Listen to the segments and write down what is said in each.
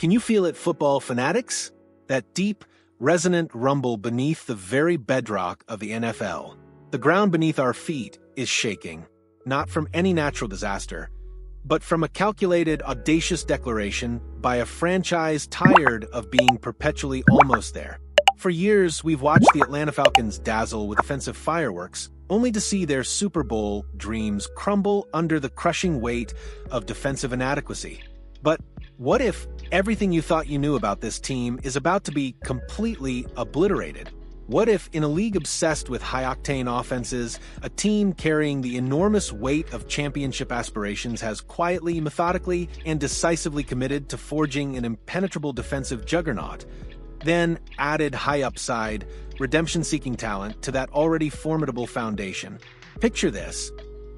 Can you feel it, football fanatics? That deep, resonant rumble beneath the very bedrock of the NFL. The ground beneath our feet is shaking, not from any natural disaster, but from a calculated, audacious declaration by a franchise tired of being perpetually almost there. For years, we've watched the Atlanta Falcons dazzle with offensive fireworks, only to see their Super Bowl dreams crumble under the crushing weight of defensive inadequacy. But what if everything you thought you knew about this team is about to be completely obliterated? What if, in a league obsessed with high-octane offenses, a team carrying the enormous weight of championship aspirations has quietly, methodically, and decisively committed to forging an impenetrable defensive juggernaut, then added high-upside, redemption-seeking talent to that already formidable foundation? Picture this: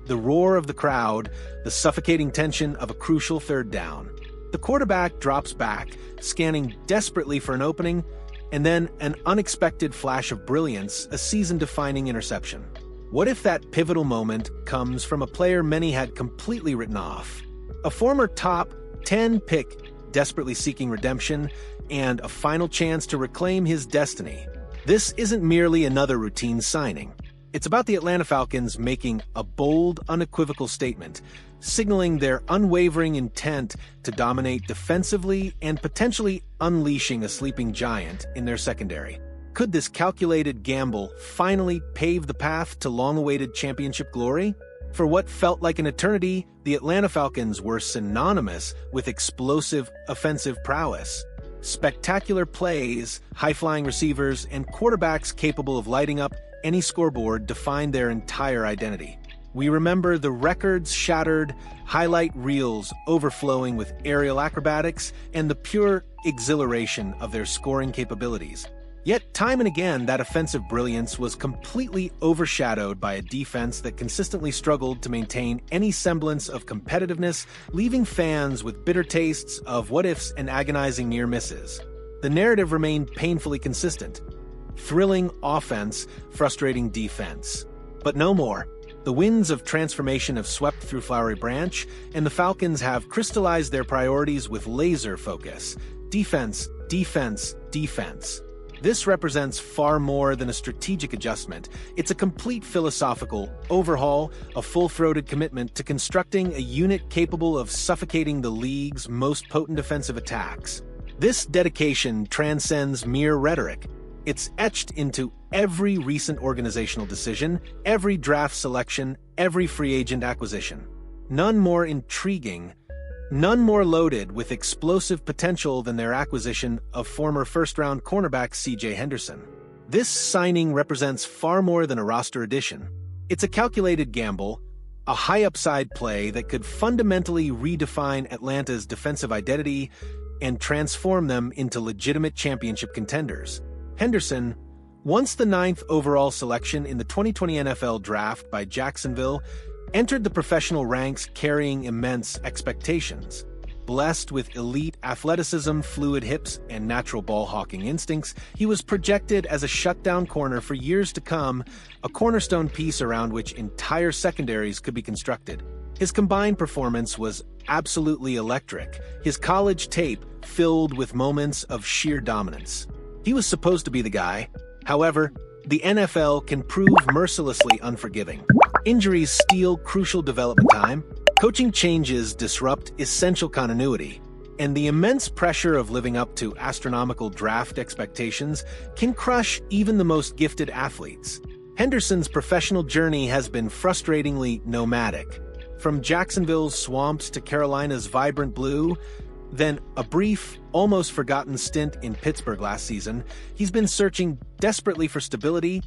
the roar of the crowd, the suffocating tension of a crucial third down. The quarterback drops back, scanning desperately for an opening, and then an unexpected flash of brilliance, a season-defining interception. What if that pivotal moment comes from a player many had completely written off? A former top 10 pick desperately seeking redemption and a final chance to reclaim his destiny. This isn't merely another routine signing. It's about the Atlanta Falcons making a bold, unequivocal statement, signaling their unwavering intent to dominate defensively and potentially unleashing a sleeping giant in their secondary. Could this calculated gamble finally pave the path to long-awaited championship glory? For what felt like an eternity, the Atlanta Falcons were synonymous with explosive offensive prowess. Spectacular plays, high-flying receivers, and quarterbacks capable of lighting up any scoreboard defined their entire identity. We remember the records-shattered highlight reels overflowing with aerial acrobatics and the pure exhilaration of their scoring capabilities. Yet time and again, that offensive brilliance was completely overshadowed by a defense that consistently struggled to maintain any semblance of competitiveness, leaving fans with bitter tastes of what-ifs and agonizing near misses. The narrative remained painfully consistent: thrilling offense, frustrating defense. But no more. The winds of transformation have swept through Flowery Branch, and the Falcons have crystallized their priorities with laser focus. Defense, defense, defense. This represents far more than a strategic adjustment. It's a complete philosophical overhaul, a full-throated commitment to constructing a unit capable of suffocating the league's most potent defensive attacks. This dedication transcends mere rhetoric. It's etched into every recent organizational decision, every draft selection, every free agent acquisition. None more intriguing, none more loaded with explosive potential than their acquisition of former first-round cornerback C.J. Henderson. This signing represents far more than a roster addition. It's a calculated gamble, a high-upside play that could fundamentally redefine Atlanta's defensive identity and transform them into legitimate championship contenders. Henderson, once the 9th overall selection in the 2020 NFL Draft by Jacksonville, entered the professional ranks carrying immense expectations. Blessed with elite athleticism, fluid hips, and natural ball-hawking instincts, he was projected as a shutdown corner for years to come, a cornerstone piece around which entire secondaries could be constructed. His combined performance was absolutely electric, his college tape filled with moments of sheer dominance. He was supposed to be the guy. However, the NFL can prove mercilessly unforgiving. Injuries steal crucial development time, coaching changes disrupt essential continuity, and the immense pressure of living up to astronomical draft expectations can crush even the most gifted athletes. Henderson's professional journey has been frustratingly nomadic. From Jacksonville's swamps to Carolina's vibrant blue, then a brief, almost forgotten stint in Pittsburgh last season, he's been searching desperately for stability,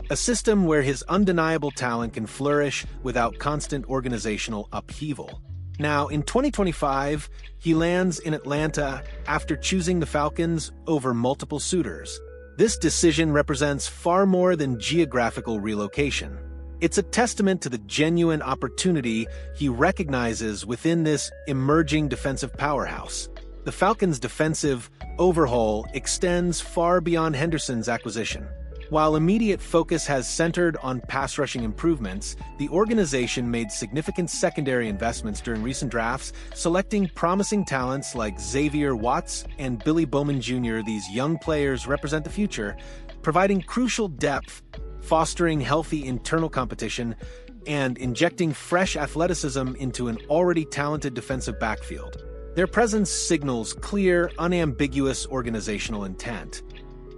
a system where his undeniable talent can flourish without constant organizational upheaval. Now, in 2025, he lands in Atlanta after choosing the Falcons over multiple suitors. This decision represents far more than geographical relocation. It's a testament to the genuine opportunity he recognizes within this emerging defensive powerhouse. The Falcons' defensive overhaul extends far beyond Henderson's acquisition. While immediate focus has centered on pass rushing improvements, the organization made significant secondary investments during recent drafts, selecting promising talents like Xavier Watts and Billy Bowman Jr. These young players represent the future, providing crucial depth, fostering healthy internal competition, and injecting fresh athleticism into an already talented defensive backfield. Their presence signals clear, unambiguous organizational intent.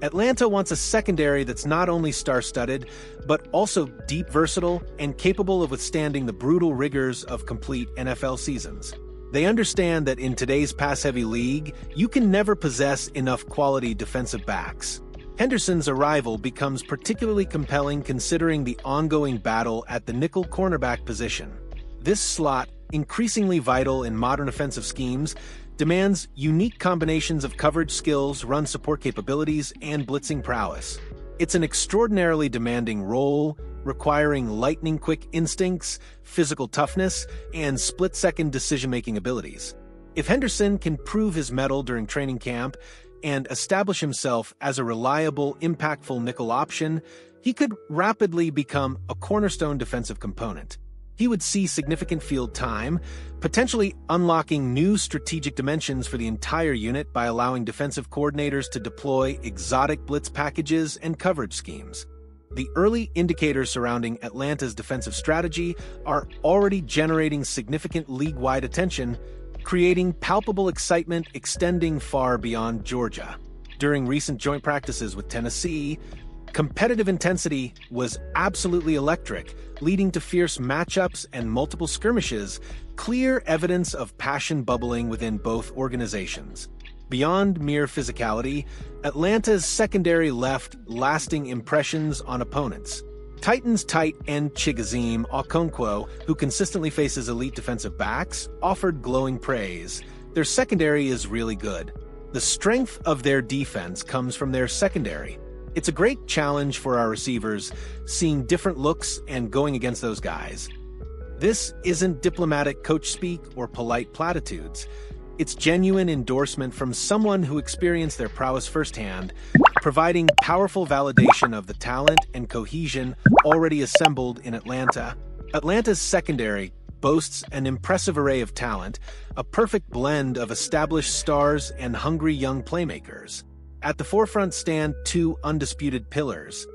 Atlanta wants a secondary that's not only star-studded, but also deep, versatile, and capable of withstanding the brutal rigors of complete NFL seasons. They understand that in today's pass-heavy league, you can never possess enough quality defensive backs. Henderson's arrival becomes particularly compelling considering the ongoing battle at the nickel cornerback position. This slot, increasingly vital in modern offensive schemes, demands unique combinations of coverage skills, run support capabilities, and blitzing prowess. It's an extraordinarily demanding role, requiring lightning-quick instincts, physical toughness, and split-second decision-making abilities. If Henderson can prove his mettle during training camp and establish himself as a reliable, impactful nickel option, he could rapidly become a cornerstone defensive component. He would see significant field time, potentially unlocking new strategic dimensions for the entire unit by allowing defensive coordinators to deploy exotic blitz packages and coverage schemes. The early indicators surrounding Atlanta's defensive strategy are already generating significant league-wide attention, creating palpable excitement extending far beyond Georgia. During recent joint practices with Tennessee, competitive intensity was absolutely electric, leading to fierce matchups and multiple skirmishes, clear evidence of passion bubbling within both organizations. Beyond mere physicality, Atlanta's secondary left lasting impressions on opponents. Titans tight end Chigoziem Okonkwo, who consistently faces elite defensive backs, offered glowing praise. Their secondary is really good. The strength of their defense comes from their secondary. It's a great challenge for our receivers, seeing different looks and going against those guys. This isn't diplomatic coach speak or polite platitudes. It's genuine endorsement from someone who experienced their prowess firsthand, providing powerful validation of the talent and cohesion already assembled in Atlanta. Atlanta's secondary boasts an impressive array of talent, a perfect blend of established stars and hungry young playmakers. At the forefront stand two undisputed pillars.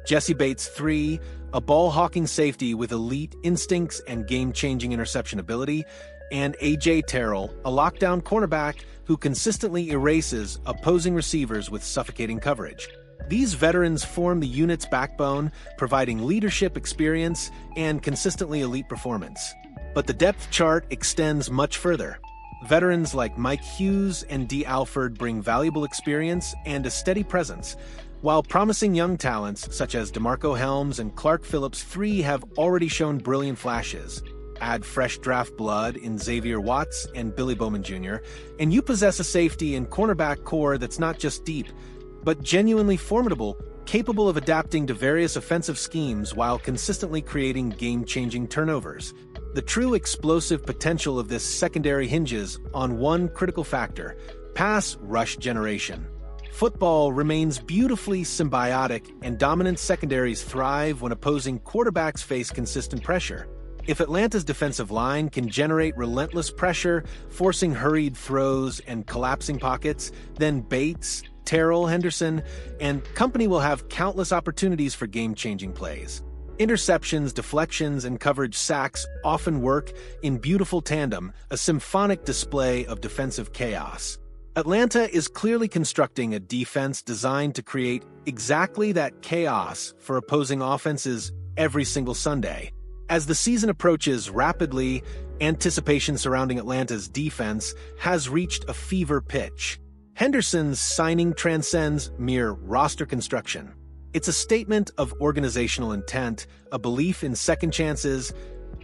Jessie Bates III, a ball-hawking safety with elite instincts and game-changing interception ability, and A.J. Terrell, a lockdown cornerback who consistently erases opposing receivers with suffocating coverage. These veterans form the unit's backbone, providing leadership experience and consistently elite performance. But the depth chart extends much further. Veterans like Mike Hughes and D. Alford bring valuable experience and a steady presence, while promising young talents such as DeMarco Helms and Clark Phillips III have already shown brilliant flashes. Add fresh draft blood in Xavier Watts and Billy Bowman Jr., and you possess a safety and cornerback core that's not just deep, but genuinely formidable, capable of adapting to various offensive schemes while consistently creating game-changing turnovers. The true explosive potential of this secondary hinges on one critical factor: pass rush generation. Football remains beautifully symbiotic, and dominant secondaries thrive when opposing quarterbacks face consistent pressure. If Atlanta's defensive line can generate relentless pressure, forcing hurried throws and collapsing pockets, then Bates, Terrell, Henderson, and company will have countless opportunities for game-changing plays. Interceptions, deflections, and coverage sacks often work in beautiful tandem, a symphonic display of defensive chaos. Atlanta is clearly constructing a defense designed to create exactly that chaos for opposing offenses every single Sunday. As the season approaches rapidly, anticipation surrounding Atlanta's defense has reached a fever pitch. Henderson's signing transcends mere roster construction. It's a statement of organizational intent, a belief in second chances,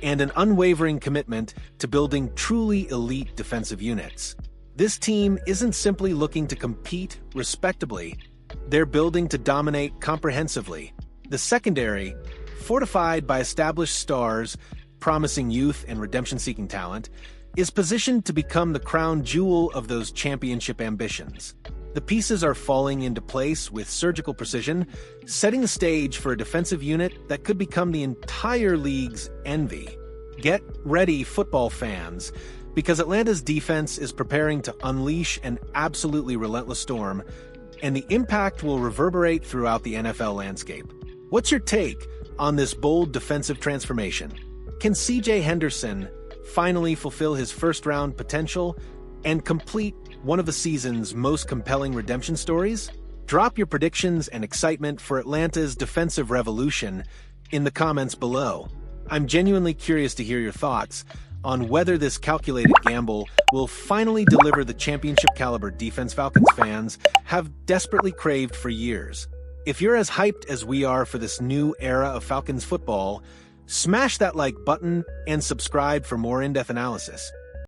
and an unwavering commitment to building truly elite defensive units. This team isn't simply looking to compete respectably, they're building to dominate comprehensively. The secondary, fortified by established stars, promising youth and redemption-seeking talent, is positioned to become the crown jewel of those championship ambitions. The pieces are falling into place with surgical precision, setting the stage for a defensive unit that could become the entire league's envy. Get ready, football fans, because Atlanta's defense is preparing to unleash an absolutely relentless storm, and the impact will reverberate throughout the NFL landscape. What's your take on this bold defensive transformation? Can CJ Henderson finally fulfill his first-round potential and complete one of the season's most compelling redemption stories? Drop your predictions and excitement for Atlanta's defensive revolution in the comments below. I'm genuinely curious to hear your thoughts on whether this calculated gamble will finally deliver the championship-caliber defense Falcons fans have desperately craved for years. If you're as hyped as we are for this new era of Falcons football, smash that like button and subscribe for more in-depth analysis.